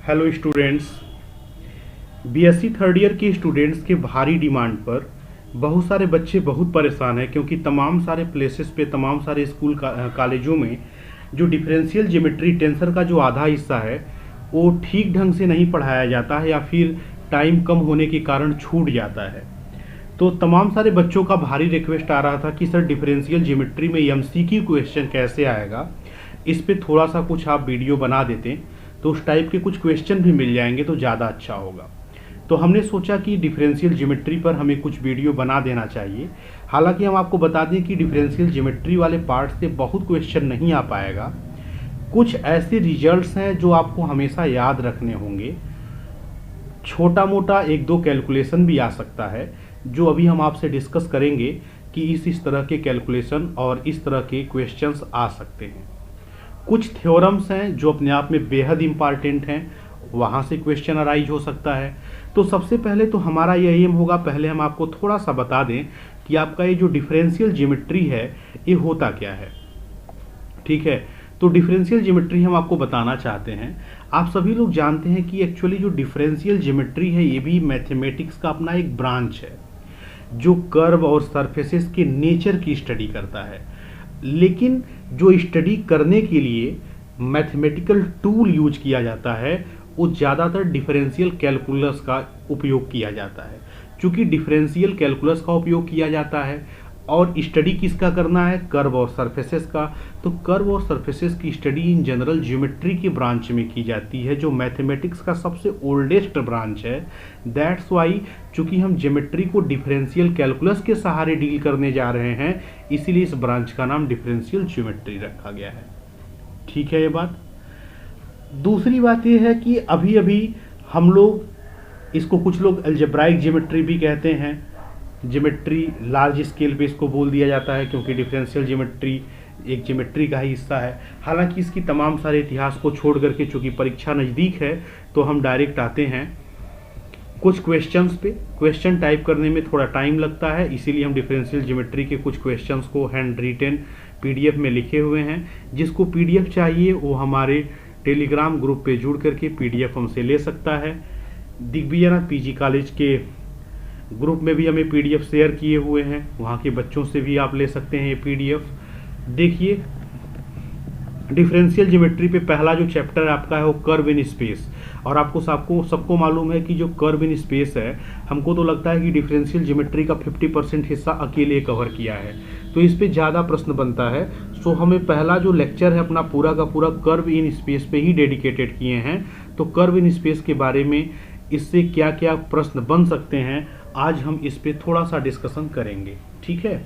Hello students. BSc third year के students के भारी डिमांड पर बहुत सारे बच्चे बहुत परेशान हैं, क्योंकि तमाम सारे प्लेसेस पे, तमाम सारे स्कूल कॉलेजों में जो डिफरेंशियल ज्योमेट्री टेंसर का जो आधा हिस्सा है वो ठीक ढंग से नहीं पढ़ाया जाता है, या फिर टाइम कम होने के कारण छूट जाता है। तो तमाम सारे बच्चों का भारी रिक्वेस्ट आ रहा था कि सर डिफरेंशियल ज्योमेट्री में एमसीक्यू क्वेश्चन कैसे आएगा, इस पे थोड़ा सा कुछ आप वीडियो बना देते तो उस टाइप के कुछ क्वेश्चन भी मिल जाएंगे तो ज़्यादा अच्छा होगा। तो हमने सोचा कि डिफरेंशियल ज्योमेट्री पर हमें कुछ वीडियो बना देना चाहिए। हालांकि हम आपको बता दें कि डिफरेंशियल ज्योमेट्री वाले पार्ट से बहुत क्वेश्चन नहीं आ पाएगा। कुछ ऐसे रिजल्ट्स हैं जो आपको हमेशा याद रखने होंगे। छोटा मोटा एक दो कैलकुलेशन भी आ सकता है, जो अभी हम आपसे डिस्कस करेंगे कि इस तरह के कैलकुलेशन और इस तरह के क्वेश्चंस आ सकते हैं। कुछ थ्योरम्स हैं जो अपने आप में बेहद इंपॉर्टेंट हैं, वहाँ से क्वेश्चन अराइज हो सकता है। तो सबसे पहले तो हमारा ये एम होगा, पहले हम आपको थोड़ा सा बता दें कि आपका ये जो डिफरेंशियल ज्योमेट्री है ये होता क्या है। ठीक है, तो डिफरेंशियल ज्योमेट्री हम आपको बताना चाहते हैं। आप सभी लोग जानते हैं कि एक्चुअली जो डिफरेंशियल ज्योमेट्री है ये भी मैथमेटिक्स का अपना एक ब्रांच है, जो कर्व और सरफेसेस के नेचर की स्टडी करता है। लेकिन जो स्टडी करने के लिए मैथमेटिकल टूल यूज किया जाता है वो ज़्यादातर डिफरेंशियल कैलकुलस का उपयोग किया जाता है। चूँकि डिफरेंशियल कैलकुलस का उपयोग किया जाता है और स्टडी किसका करना है, कर्व और सरफेसेस का, तो कर्व और सरफेसेस की स्टडी इन जनरल ज्योमेट्री के ब्रांच में की जाती है, जो मैथमेटिक्स का सबसे ओल्डेस्ट ब्रांच है। दैट्स वाई चूँकि हम ज्योमेट्री को डिफरेंशियल कैलकुलस के सहारे डील करने जा रहे हैं, इसीलिए इस ब्रांच का नाम डिफरेंशियल ज्योमेट्री रखा गया है। ठीक है ये बात। दूसरी बात यह है कि अभी अभी हम लोग इसको, कुछ लोग अलजेब्राइक ज्योमेट्री भी कहते हैं, ज्योमेट्री लार्ज स्केल पे इसको बोल दिया जाता है, क्योंकि डिफरेंशियल ज्योमेट्री एक ज्योमेट्री का ही हिस्सा है। हालांकि इसकी तमाम सारे इतिहास को छोड़ करके, चूँकि परीक्षा नज़दीक है तो हम डायरेक्ट आते हैं कुछ क्वेश्चंस पे। क्वेश्चन टाइप करने में थोड़ा टाइम लगता है, इसीलिए हम डिफरेंशियल ज्योमेट्री के कुछ क्वेश्चंस को हैंड रिटन पीडीएफ में लिखे हुए हैं। जिसको पीडीएफ चाहिए वो हमारे टेलीग्राम ग्रुप पे जुड़ करके पीडीएफ हमसे ले सकता है। दिग्विजयनाथ पीजी कॉलेज के ग्रुप में भी हमें पीडीएफ शेयर किए हुए हैं, वहाँ के बच्चों से भी आप ले सकते हैं ये पीडीएफ। देखिए, डिफरेंशियल ज्योमेट्री पे पहला जो चैप्टर आपका है वो कर्व इन स्पेस, और आपको सबको मालूम है कि जो कर्व इन स्पेस है, हमको तो लगता है कि डिफरेंशियल ज्योमेट्री का 50% हिस्सा अकेले कवर किया है, तो इस पे ज़्यादा प्रश्न बनता है। सो हमें पहला जो लेक्चर है अपना पूरा का पूरा कर्व इन स्पेस पे ही डेडिकेटेड किए हैं। तो कर्व इन स्पेस के बारे में, इससे क्या क्या प्रश्न बन सकते हैं, आज हम इस पे थोड़ा सा डिस्कशन करेंगे। ठीक है,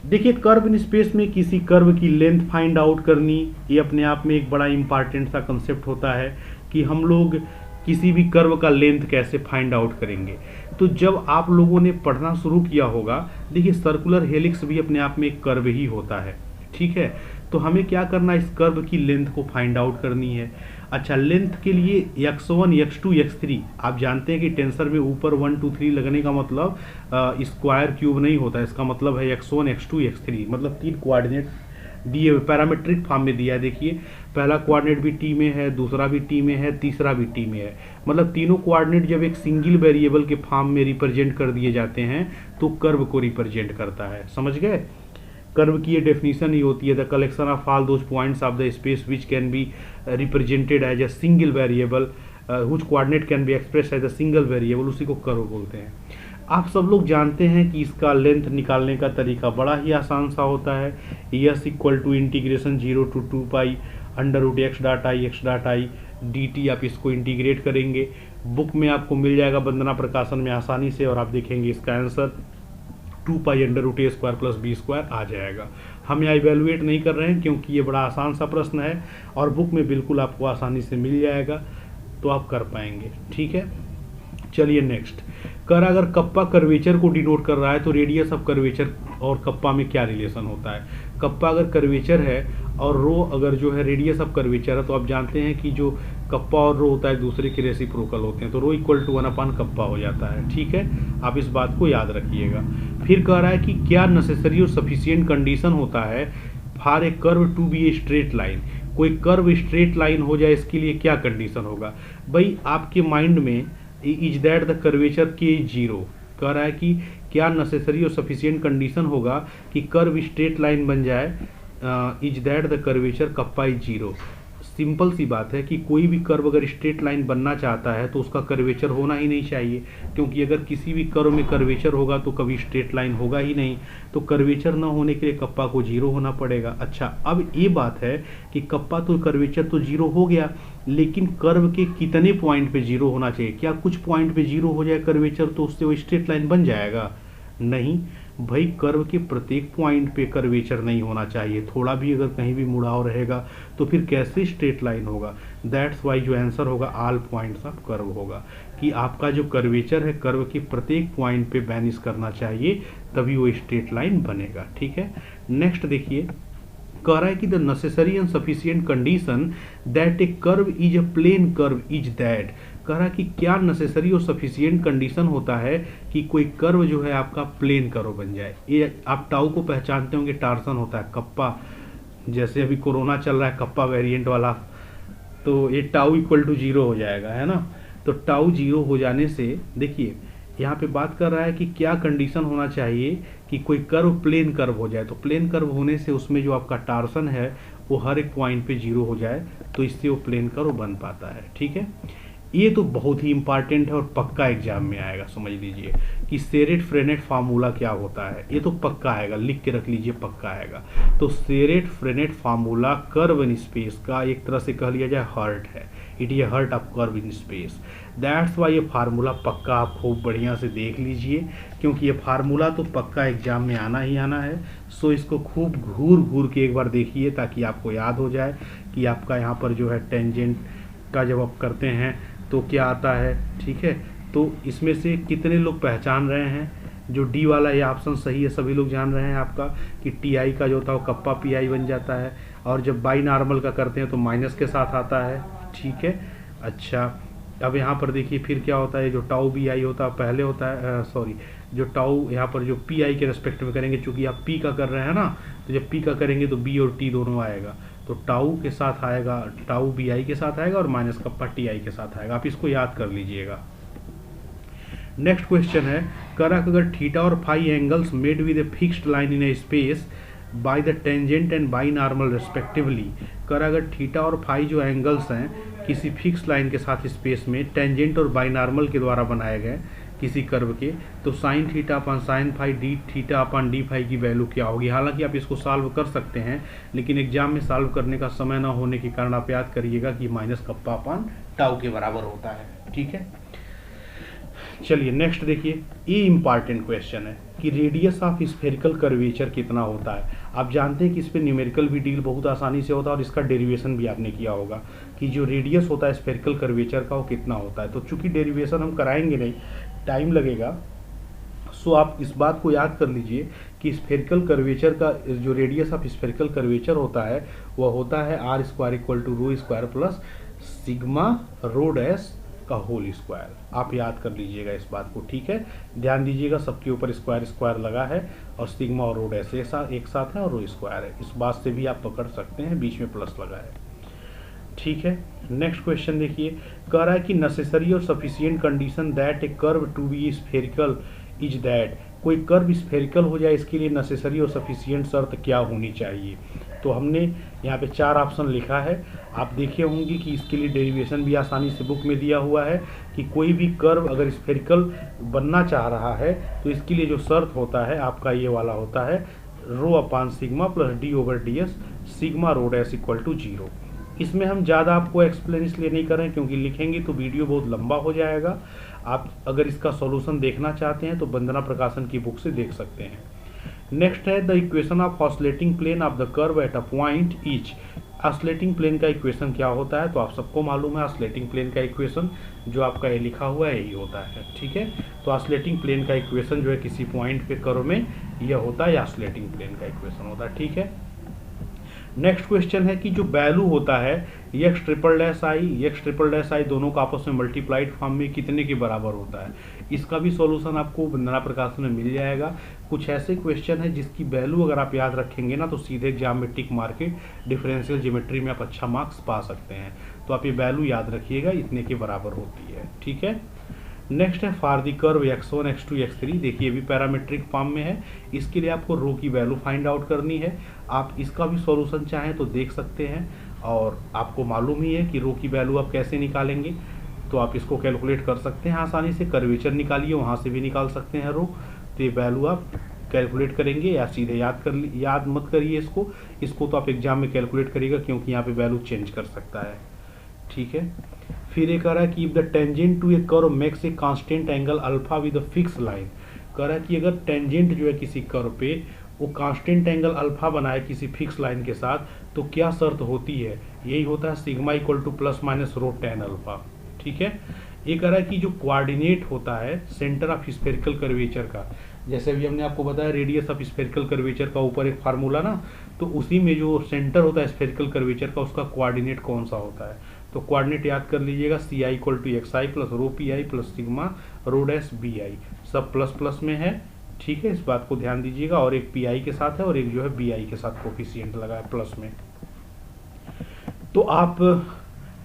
देखिए, कर्व इन स्पेस में किसी कर्व की लेंथ फाइंड आउट करनी, ये अपने आप में एक बड़ा इंपॉर्टेंट सा कंसेप्ट होता है कि हम लोग किसी भी कर्व का लेंथ कैसे फाइंड आउट करेंगे। तो जब आप लोगों ने पढ़ना शुरू किया होगा, देखिए सर्कुलर हेलिक्स भी अपने आप में एक कर्व ही होता है। ठीक है, तो हमें क्या करना है, इस कर्व की लेंथ को फाइंड आउट करनी है। अच्छा, लेंथ के लिए x1 x2 x3, आप जानते हैं कि टेंसर में ऊपर 1 2 3 लगने का मतलब स्क्वायर क्यूब नहीं होता, इसका मतलब है x1 x2 x3, मतलब 3 कोऑर्डिनेट दिए हुए पैरामीट्रिक फॉर्म में दिया है। देखिए, पहला कोऑर्डिनेट भी टी में है, दूसरा भी टी में है, तीसरा भी टी में है, मतलब तीनों कोऑर्डिनेट जब एक सिंगल वेरिएबल के फॉर्म में रिप्रेजेंट कर दिए जाते हैं तो कर्व को रिप्रेजेंट करता है। समझ गए? कर्व की ये डेफिनेशन ही होती है, the collection of all those points of the space which can be represented as a single variable which coordinate can be expressed as a single variable, उसी को कर्व बोलते हैं। आप सब लोग जानते हैं कि इसका लेंथ निकालने का तरीका बड़ा ही आसान सा होता है। S equal to integration 0 to 2 pi under root x dot i d t, आप इसको इंटीग्रेट करेंगे। बुक में आपको मिल जाएगा वंदना प्रकाशन में आसानी से, और आप देखेंगे इसका आंसर 2 पाई अंडर रूट ए स्क्वायर प्लस बी स्क्वायर आ जाएगा। हम यहाँ इवेलुएट नहीं कर रहे हैं क्योंकि ये बड़ा आसान सा प्रश्न है और बुक में बिल्कुल आपको आसानी से मिल जाएगा, तो आप कर पाएंगे। ठीक है, चलिए नेक्स्ट। अगर कप्पा कर्वेचर को डिनोट कर रहा है तो रेडियस ऑफ कर्वेचर और कप्पा में क्या रिलेशन होता है। कप्पा अगर कर्वेचर है और रो अगर जो है रेडियस ऑफ कर्वेचर है, तो आप जानते हैं कि जो कप्पा और रो होता है दूसरे के रेसिप्रोकल होते हैं, तो रो इक्वल टू 1 कप्पा हो जाता है। ठीक है, आप इस बात को याद रखिएगा। फिर कह रहा है कि क्या नेसेसरी और सफिशिएंट कंडीशन होता है for a curve to be a straight line, कोई कर्व स्ट्रेट लाइन हो जाए इसके लिए क्या कंडीशन होगा? भाई आपके माइंड में इज दैट द कर्वेचर के जीरो कह रहा है कि क्या नेसेसरी और सफिशिएंट कंडीशन होगा कि कर्व स्ट्रेट लाइन बन जाए, is that the curvature kappa is zero. Simple सी बात है कि कोई भी कर्व अगर स्ट्रेट लाइन बनना चाहता है तो उसका कर्वेचर होना ही नहीं चाहिए, क्योंकि अगर किसी भी कर्व में कर्वेचर होगा तो कभी स्ट्रेट लाइन होगा ही नहीं, तो कर्वेचर ना होने के लिए कप्पा को जीरो होना पड़ेगा। अच्छा, अब ये बात है कि कप्पा तो कर्वेचर तो जीरो हो गया, लेकिन कर्व के कितने पॉइंट पे जीरो होना चाहिए? क्या कुछ पॉइंट पे जीरो हो जाए कर्वेचर तो उससे वो स्ट्रेट लाइन बन जाएगा? नहीं भाई, कर्व के प्रत्येक पॉइंट पे कर्वेचर नहीं होना चाहिए। थोड़ा भी अगर कहीं भी मुड़ाव रहेगा तो फिर कैसे स्ट्रेट लाइन होगा? दैट्स वाई जो आंसर होगा ऑल पॉइंट्स ऑफ कर्व होगा, कि आपका जो कर्वेचर है कर्व के प्रत्येक पॉइंट पे वैनिश करना चाहिए, तभी वो स्ट्रेट लाइन बनेगा। ठीक है, नेक्स्ट देखिए, कह रहा है कि the necessary and sufficient condition that a curve is a plane curve is that. कह रहा है कि क्या नेसेसरी और सफिशिएंट कंडीशन होता है कि कोई कर्व जो है आपका प्लेन कर्व बन जाए। ये आप टाउ को पहचानते होंगे, टार्सन होता है कप्पा, जैसे अभी कोरोना चल रहा है कप्पा वेरिएंट वाला, तो ये टाउ इक्वल टू जीरो हो जाएगा, है ना। तो टाउ जीरो हो जाने से देखिए यहाँ पे बात कर रहा है कि क्या कंडीशन होना चाहिए कि कोई कर्व प्लेन कर्व हो जाए। तो प्लेन कर्व होने से उसमें जो आपका टार्सन है वो हर एक पॉइंट पे जीरो हो जाए, तो इससे वो प्लेन कर्व बन पाता है। ठीक है, ये तो बहुत ही इंपॉर्टेंट है और पक्का एग्जाम में आएगा, समझ लीजिए कि सेरेट फ्रेनेट फार्मूला क्या होता है, ये तो पक्का आएगा, लिख के रख लीजिए, पक्का आएगा। तो सेरेट फ्रेनेट फार्मूला कर्व इन स्पेस का एक तरह से कह लिया जाए हर्ट है, it is hurt of curve in space. That's why ये फार्मूला पक्का आप खूब बढ़िया से देख लीजिए, क्योंकि ये फार्मूला तो पक्का एग्जाम में आना ही आना है। सो इसको खूब घूर घूर के एक बार देखिए ताकि आपको याद हो जाए कि आपका यहाँ पर जो है टेंजेंट का जब आप करते हैं तो क्या आता है। ठीक है, तो इसमें से कितने लोग पहचान रहे हैं? जो डी वाला ये ऑप्शन सही है, सभी लोग जान रहे हैं आपका कि टी आई का जो होता है वो कप्पा पी आई बन जाता है, और जब बाई नॉर्मल का करते हैं तो माइनस के साथ आता है। ठीक है, अच्छा अब यहाँ पर देखिए फिर क्या होता है, जो टाउ बी आई होता है पहले होता है, सॉरी जो टाउ यहाँ पर जो पी आई के रेस्पेक्ट में करेंगे, चूंकि आप पी का कर रहे हैं ना, तो जब पी का करेंगे तो बी और टी दोनों आएगा, तो टाउ के साथ आएगा, टाउ बी आई के साथ आएगा और माइनस कप्पा टी आई के साथ आएगा। आप इसको याद कर लीजिएगा। नेक्स्ट क्वेश्चन है, करा अगर थीटा और phi angles made with a fixed line in a space by the tangent and by normal respectively. करा अगर थीटा और फाई जो एंगल्स हैं किसी फिक्स लाइन के साथ स्पेस में टेंजेंट और बाई नॉर्मल के द्वारा बनाए गए किसी कर्व के, तो साइन थीटा अपन साइन फाई डी थीटा अपन डी फाई की वैल्यू क्या होगी। हालांकि आप इसको सॉल्व कर सकते हैं, लेकिन एग्जाम में सॉल्व करने का समय ना होने के कारण आप याद करिएगा कि माइनस कप्पा अपन टाउ के बराबर होता है। ठीक है, चलिए नेक्स्ट देखिए, ये इंपॉर्टेंट क्वेश्चन है कि रेडियस ऑफ स्फेरिकल कर्वेचर कितना होता है। आप जानते हैं कि इस पे न्यूमेरिकल भी डील बहुत आसानी से होता है और इसका डेरिवेशन भी आपने किया होगा कि जो रेडियस होता है स्फेरिकल कर्वेचर का वो कितना होता है। तो चूंकि डेरिवेशन हम कराएंगे नहीं, टाइम लगेगा, सो आप इस बात को याद कर लीजिए कि स्फेरिकल कर्वेचर का जो रेडियस ऑफ स्फेरिकल कर्वेचर होता है वह होता है R square equal to rho square plus sigma rho dash का होल स्क्वायर। आप याद कर लीजिएगा इस बात को। ठीक है, ध्यान दीजिएगा सबके ऊपर स्क्वायर स्क्वायर लगा है और सिग्मा और रो डैश एक साथ है और रो स्क्वायर है, इस बात से भी आप पकड़ सकते हैं, बीच में प्लस लगा है। ठीक है, नेक्स्ट क्वेश्चन देखिए, कह रहा है कि नेसेसरी और sufficient condition that a curve to be spherical is that. कोई कर्व स्फेरिकल हो जाए इसके लिए नेसेसरी और सफिशिएंट शर्त क्या होनी चाहिए। तो हमने यहाँ पे 4 ऑप्शन लिखा है, आप देखे होंगे कि इसके लिए डेरिवेशन भी आसानी से बुक में दिया हुआ है कि कोई भी कर्व अगर स्फेरिकल बनना चाह रहा है तो इसके लिए जो शर्त होता है आपका ये वाला होता है, rho upon sigma plus d over d s sigma rho dash equal to 0। इसमें हम ज़्यादा आपको एक्सप्लेन इसलिए नहीं करें क्योंकि लिखेंगे तो वीडियो बहुत लंबा हो जाएगा। आप अगर इसका सॉल्यूशन देखना चाहते हैं तो वंदना प्रकाशन की बुक से देख सकते हैं। नेक्स्ट है the equation of oscillating plane of the curve at a point each. Oscillating plane का इक्वेशन क्या होता है, तो आप सबको मालूम है ऑसिलेटिंग प्लेन का इक्वेशन जो आपका ये लिखा हुआ है यही होता है। ठीक है, तो ऑसिलेटिंग प्लेन का इक्वेशन जो है किसी पॉइंट पे कर्व में यह होता है, ऑसिलेटिंग प्लेन का इक्वेशन होता है। ठीक है, नेक्स्ट क्वेश्चन है कि जो वैल्यू होता है एक्स ट्रिपल डैश आई दोनों का आपस में मल्टीप्लाइड फॉर्म में कितने के बराबर होता है। इसका भी सॉल्यूशन आपको वंदना प्रकाशन में मिल जाएगा। कुछ ऐसे क्वेश्चन है जिसकी वैल्यू अगर आप याद रखेंगे ना तो सीधे एग्जाम में टिक मार के डिफरेंशियल ज्योमेट्री में आप अच्छा मार्क्स पा सकते हैं। तो आप ये वैल्यू याद रखिएगा, इतने के बराबर होती है। ठीक है। नेक्स्ट है for the curve x1 x2 x3। देखिए भी पैरामीट्रिक फॉर्म में है। इसके लिए आपको रो की वैल्यू फाइंड आउट करनी है। आप इसका भी सॉल्यूशन चाहें तो देख सकते हैं, और आपको मालूम ही है कि रो की वैल्यू आप कैसे निकालेंगे। तो आप इसको कैलकुलेट कर सकते हैं आसानी से। कर्वेचर निकालिए, वहाँ से भी निकाल सकते हैं रो। तो ये वैल्यू आप कैलकुलेट करेंगे या सीधे याद मत करिए इसको तो आप एग्जाम में कैलकुलेट करिएगा, क्योंकि यहाँ पे वैल्यू चेंज कर सकता है। ठीक है। फिर ये कह रहा है कि if the tangent to a curve makes a constant angle alpha with a fix line. कह रहा है कि अगर टेंजेंट जो है किसी कर्व पे वो कांस्टेंट एंगल अल्फा बनाए किसी फिक्स लाइन के साथ, तो क्या शर्त होती है। यही होता है sigma equal two plus minus rho tan alpha. ठीक है। ये कह रहा है कि जो कोऑर्डिनेट होता है सेंटर ऑफ स्फेरिकल कर्वेचर का, जैसे अभी हमने आपको बताया रेडियस ऑफ स्फेरिकल कर्वेचर का ऊपर एक फार्मूला ना, तो उसी में जो सेंटर होता है स्फेरिकल कर्वेचर का उसका कोऑर्डिनेट कौन सा होता है। तो कोऑर्डिनेट याद कर लीजिएगा, c i equal to x i plus rho p i plus sigma rho dash b i. सब प्लस प्लस में है। ठीक है, इस बात को ध्यान दीजिएगा। और एक पी आई के साथ है और एक जो है बी आई के साथ कोफिशिएंट लगा है प्लस में। तो आप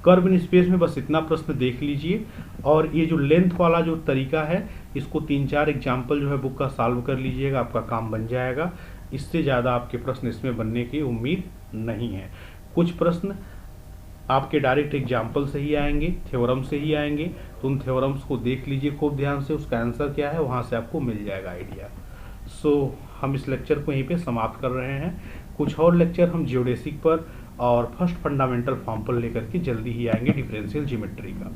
कर्व इन स्पेस में बस इतना प्रश्न देख लीजिए, और ये जो लेंथ वाला जो तरीका है इसको 3-4 एग्जाम्पल जो है बुक का सॉल्व कर लीजिएगा, आपका काम बन जाएगा। इससे ज़्यादा आपके प्रश्न इसमें बनने की उम्मीद नहीं है। कुछ प्रश्न आपके डायरेक्ट एग्जाम्पल से ही आएंगे, थ्योरम से ही आएंगे, तो उन थ्योरम्स को देख लीजिए खूब ध्यान से, उसका आंसर क्या है वहाँ से आपको मिल जाएगा आइडिया। सो हम इस लेक्चर को यहीं पे समाप्त कर रहे हैं। कुछ और लेक्चर हम जियोडेसिक पर और फर्स्ट फंडामेंटल फॉर्म पर लेकर के जल्दी ही आएंगे डिफरेंशियल ज्योमेट्री का।